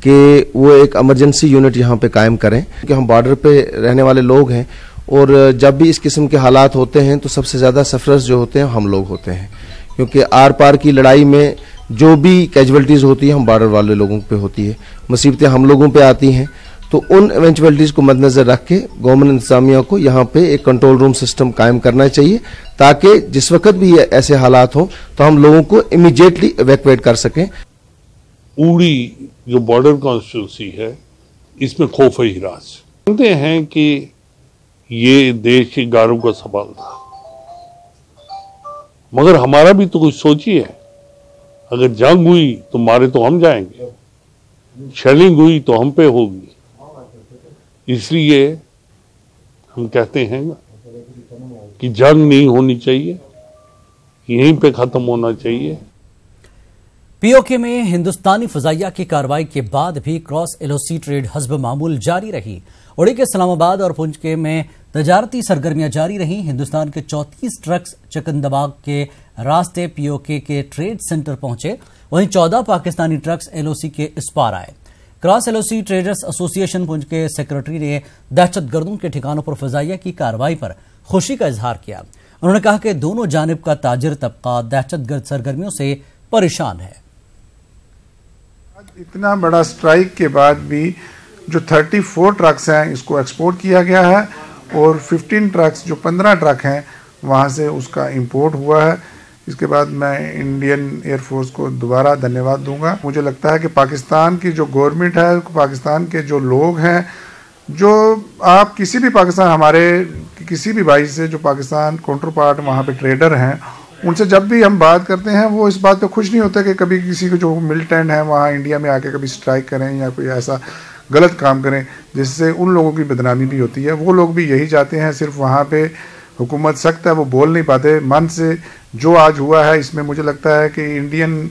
कि वो एक इमरजेंसी यूनिट यहाँ पे कायम करें, क्योंकि हम बॉर्डर पे रहने वाले लोग हैं और जब भी इस किस्म के हालात होते हैं तो सबसे ज़्यादा सफरर्स जो होते हैं हम लोग होते हैं, क्योंकि आर पार की लड़ाई में जो भी कैजुअलिटीज़ होती है हम बॉर्डर वाले लोगों पे होती है, मुसीबतें हम लोगों पे आती हैं। तो उन इवेंचुअलिटीज़ को मद्देनजर रख के गवर्नमेंट इंतजामिया को यहाँ पे एक कंट्रोल रूम सिस्टम कायम करना चाहिए, ताकि जिस वक्त भी ऐसे हालात हों तो हम लोगों को इमीडिएटली इवैक्यूएट कर सकें।
उड़ी जो बॉर्डर कॉन्स्टिट्यूंसी है, इसमें खौफ हिरास जानते हैं कि ये देश के गारों का सवाल था, मगर हमारा भी तो कुछ सोचिए, अगर जंग हुई तो मारे तो हम जाएंगे, शेलिंग हुई तो हम पे होगी, इसलिए हम कहते हैं कि जंग नहीं होनी चाहिए, यहीं पे खत्म होना चाहिए।
पीओके में हिंदुस्तानी फजाइया की कार्रवाई के बाद भी क्रॉस एलओसी ट्रेड हस्ब मामूल जारी रही। उड़ी के इस्लामाबाद और पुंछ में तजारती सरगर्मियां जारी रही। हिंदुस्तान के 34 ट्रक्स चकंदबाग के रास्ते पीओके के ट्रेड सेंटर पहुंचे, वहीं 14 पाकिस्तानी ट्रक्स एलओसी के इस पार आए। Cross LOC traders association Poonch के सेक्रेटरी ने दहशतगर्दों के ठिकानों पर फजाइया की कार्रवाई पर खुशी का इजहार किया। उन्होंने कहा कि दोनों जानिब का ताजिर तबका दहशतगर्द सरगर्मियों से परेशान है।
इतना बड़ा स्ट्राइक के बाद भी जो 34 ट्रक्स हैं इसको एक्सपोर्ट किया गया है और 15 ट्रक्स जो 15 ट्रक हैं वहाँ से उसका इंपोर्ट हुआ है। इसके बाद मैं इंडियन एयरफोर्स को दोबारा धन्यवाद दूंगा। मुझे लगता है कि पाकिस्तान की जो गवर्नमेंट है, पाकिस्तान के जो लोग हैं, जो आप किसी भी पाकिस्तान हमारे किसी भी भाई से जो पाकिस्तान काउंटर पार्ट वहाँ पे ट्रेडर हैं, उनसे जब भी हम बात करते हैं वो इस बात पे खुश नहीं होते कि कभी किसी को जो मिलिटेंट है वहाँ इंडिया में आके कभी स्ट्राइक करें या कोई ऐसा गलत काम करें जिससे उन लोगों की बदनामी भी होती है। वो लोग भी यही चाहते हैं, सिर्फ वहाँ पे हुकूमत सख्त है, वो बोल नहीं पाते। मन से जो आज हुआ है इसमें मुझे लगता है कि इंडियन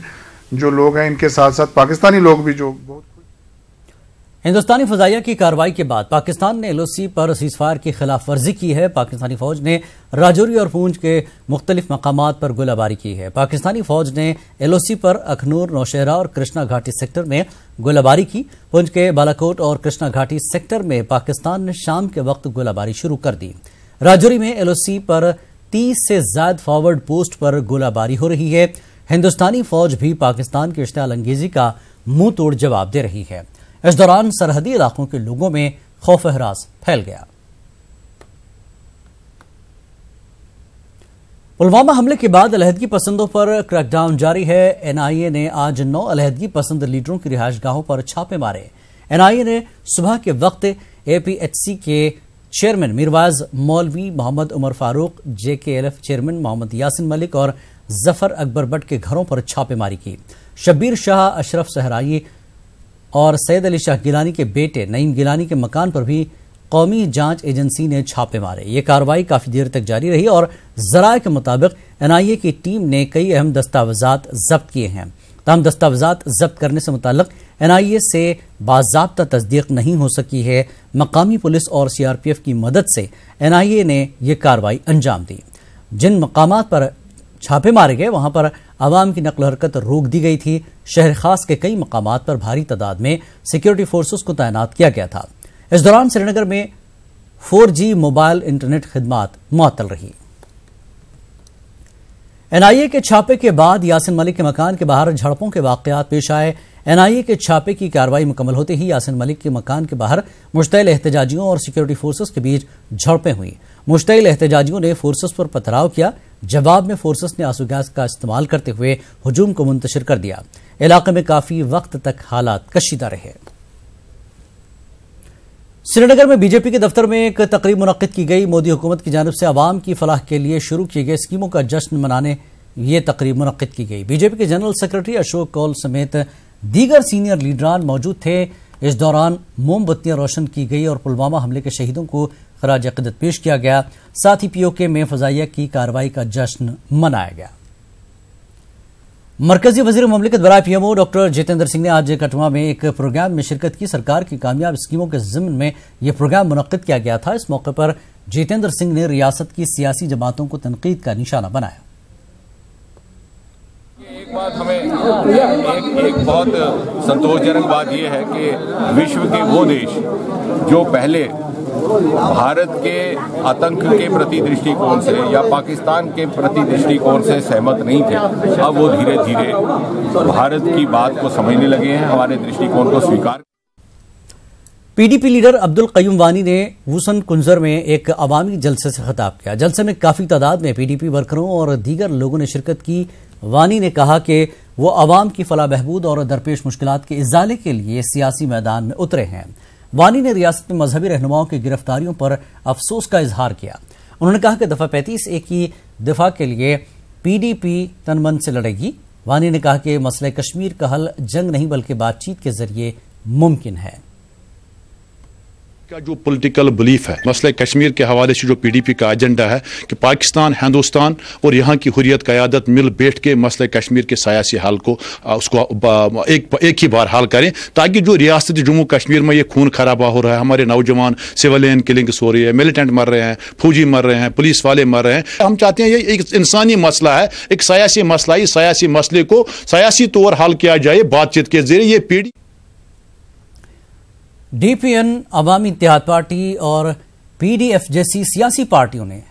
जो लोग हैं इनके साथ साथ पाकिस्तानी लोग भी जो बहुत
हिंदुस्तानी फजाइया की कार्रवाई के बाद पाकिस्तान ने एलओसी पर सीजफायर की खिलाफ वर्जी की है। पाकिस्तानी फौज ने राजौरी और पूंछ के मुख्तलिफ मकामात पर गोलाबारी की है। पाकिस्तानी फौज ने एलओसी पर अखनूर, नौशहरा और कृष्णा घाटी सेक्टर में गोलाबारी की। पूंछ के बालाकोट और कृष्णा घाटी सेक्टर में पाकिस्तान ने शाम के वक्त गोलाबारी शुरू कर दी। राजौरी में एलओसी पर 30 से ज्यादा फॉरवर्ड पोस्ट पर गोलाबारी हो रही है। हिंदुस्तानी फौज भी पाकिस्तान की इश्तियाल अंगेजी का मुंह तोड़ जवाब दे रही है। इस दौरान सरहदी इलाकों के लोगों में खौफ हरास फैल गया। पुलवामा हमले के बाद अलहदगी पसंदों पर क्रैकडाउन जारी है। एनआईए ने आज 9 अलहदगी पसंद लीडरों की रिहायशगाहों पर छापे मारे। एनआईए ने सुबह के वक्त एपीएचसी के चेयरमैन मीरवाज मौलवी, मोहम्मद उमर फारूक, जेकेएलएफ चेयरमैन मोहम्मद यासिन मलिक और जफर अकबर भट्ट के घरों पर छापेमारी की। शब्बीर शाह, अशरफ सहराई और सैयद अली शाह गिलानी के बेटे नईम गिलानी के मकान पर भी कौमी जांच एजेंसी ने छापे मारे। ये कार्रवाई काफी देर तक जारी रही और जराये के मुताबिक एनआईए की टीम ने कई अहम दस्तावेजात जब्त किए हैं। तमाम दस्तावेजात जब्त करने से मुताल्लिक एनआईए से बाज़ाब्ता तस्दीक नहीं हो सकी है। मकामी पुलिस और सीआरपीएफ की मदद से एनआईए ने यह कार्रवाई अंजाम दी। जिन मकामात पर छापे मारे गए वहां पर आवाम की नकल हरकत रोक दी गई थी। शहर खास के कई मकामात पर भारी तादाद में सिक्योरिटी फोर्सेस को तैनात किया गया था। इस दौरान श्रीनगर में 4G मोबाइल इंटरनेट खिदमात मुअत्तल रही। एनआईए के छापे के बाद यासिन मलिक के मकान के बाहर झड़पों के वाकयात पेश आए। एनआईए के छापे की कार्रवाई मुकम्मल होते ही यासिन मलिक के मकान के बाहर मुश्तइल एहतजाजियों और सिक्योरिटी फोर्सेस के बीच झड़पें हुई। मुश्तइल एहतजाजियों ने फोर्सेस पर पथराव किया। जवाब में फोर्सेस ने आंसू गैस का इस्तेमाल करते हुए हुजूम को मुंतशिर कर दिया। इलाके में काफी वक्त तक हालात कशीदा रहे। श्रीनगर में बीजेपी के दफ्तर में एक तकरीब मुनक्किद की गई। मोदी हुकूमत की जानिब से अवाम की फलाह के लिए शुरू किए गए स्कीमों का जश्न मनाने ये तकरीब मुनक्किद की गई। बीजेपी के जनरल सेक्रेटरी अशोक कौल समेत दीगर सीनियर लीडरान मौजूद थे। इस दौरान मोमबत्तियां रोशन की गई और पुलवामा हमले के शहीदों को खराज अक़ीदत पेश किया गया। साथ ही पीओके में फजाइया की कार्रवाई का जश्न मनाया गया। मरकजी वजीर मुमलिकत बराए पीएमओ डॉक्टर जितेंद्र सिंह ने आज कठुआ में एक प्रोग्राम में शिरकत की। सरकार की कामयाब स्कीमों के ज़िम्न में यह प्रोग्राम मुनक्किद किया गया था। इस मौके पर जितेंद्र सिंह ने रियासत की सियासी जमातों को तनकीद का निशाना बनाया।
एक बात हमें एक बहुत संतोषजनक बात यह है कि विश्व के वो देश जो पहले भारत के आतंक के प्रति दृष्टिकोण से या पाकिस्तान के प्रति दृष्टिकोण से सहमत नहीं थे, अब वो धीरे धीरे भारत की बात को समझने लगे हैं, हमारे दृष्टिकोण को स्वीकार।
पीडीपी लीडर अब्दुल कयूम वानी ने वूसन कुंजर में एक अवामी जलसे से खिताब किया। जलसे में काफी तादाद में पीडीपी वर्करों और दीगर लोगों ने शिरकत की। वानी ने कहा कि वो अवाम की फलाह बहबूद और दरपेश मुश्किलात के इजाले के लिए सियासी मैदान में उतरे हैं। वानी ने रियासत में मजहबी रहनुमाओं की गिरफ्तारियों पर अफसोस का इजहार किया। उन्होंने कहा कि दफा 35A की दिफा के लिए पीडीपी तनमन से लड़ेगी। वानी ने कहा कि मसला कश्मीर का हल जंग नहीं बल्कि बातचीत के जरिए मुमकिन है।
का जो पॉलिटिकल बिलीफ है मसले कश्मीर के हवाले से जो पीडीपी का एजेंडा है कि पाकिस्तान, हिंदुस्तान और यहाँ की हुर्रियत क़यादत मिल बैठ के मसले कश्मीर के सियासी हाल को उसको एक ही बार हल करें, ताकि जो रियासत जम्मू कश्मीर में ये खून खराबा हो रहा है, हमारे नौजवान सिविलियन किलिंग्स हो रही है, मिलिटेंट मर रहे हैं, फौजी मर रहे हैं, पुलिस वाले मर रहे हैं। हम चाहते हैं ये एक इंसानी मसला है, एक सियासी मसला, इस सियासी मसले को सियासी तौर हल किया जाए बातचीत के जरिए। ये पीडी
डीपीएन, अवामी इत्तेहाद पार्टी और पीडीएफ जैसी सियासी पार्टियों ने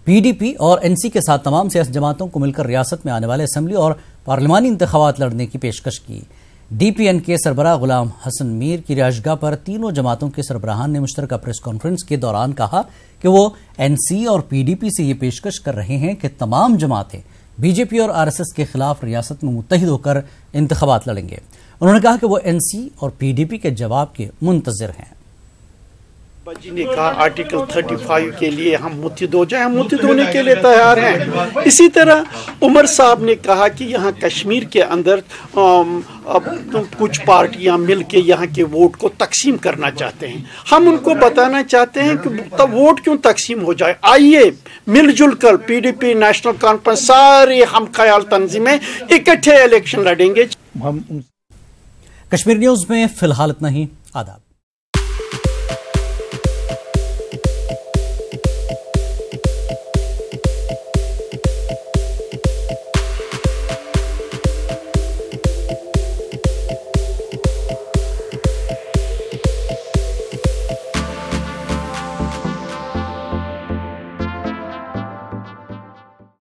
पीडीपी और एनसी के साथ तमाम सियासी जमातों को मिलकर रियासत में आने वाले असेंबली और पार्लिमानी इंतखाबात लड़ने की पेशकश की। डीपीएन के सरबराह गुलाम हसन मीर की रिहाइशगाह पर तीनों जमातों के सरबराहान ने मुश्तरका प्रेस कॉन्फ्रेंस के दौरान कहा कि वो एनसी और पीडीपी से ये पेशकश कर रहे हैं कि तमाम जमातें बीजेपी और आरएसएस के खिलाफ रियासत में मुत्तहिद होकर इंतखाबात लड़ेंगे। उन्होंने कहा कि वो एनसी और पीडीपी के जवाब के मुंतजिर हैं।
जी ने कहा आर्टिकल 35 के लिए हम मुत्तहिद हो जाए, हम मुत्तहिद होने के लिए तैयार हैं। इसी तरह उमर साहब ने कहा कि यहाँ कश्मीर के अंदर कुछ पार्टियां मिलके यहाँ के वोट को तकसीम करना चाहते हैं। हम उनको बताना चाहते हैं कि तब वोट क्यों तकसीम हो जाए, आइए मिलजुल कर पीडीपी, नेशनल कॉन्फ्रेंस, सारे हम ख्याल तंजीमें इकट्ठे इलेक्शन लड़ेंगे।
कश्मीर न्यूज में फिलहाल इतना ही। आदाब।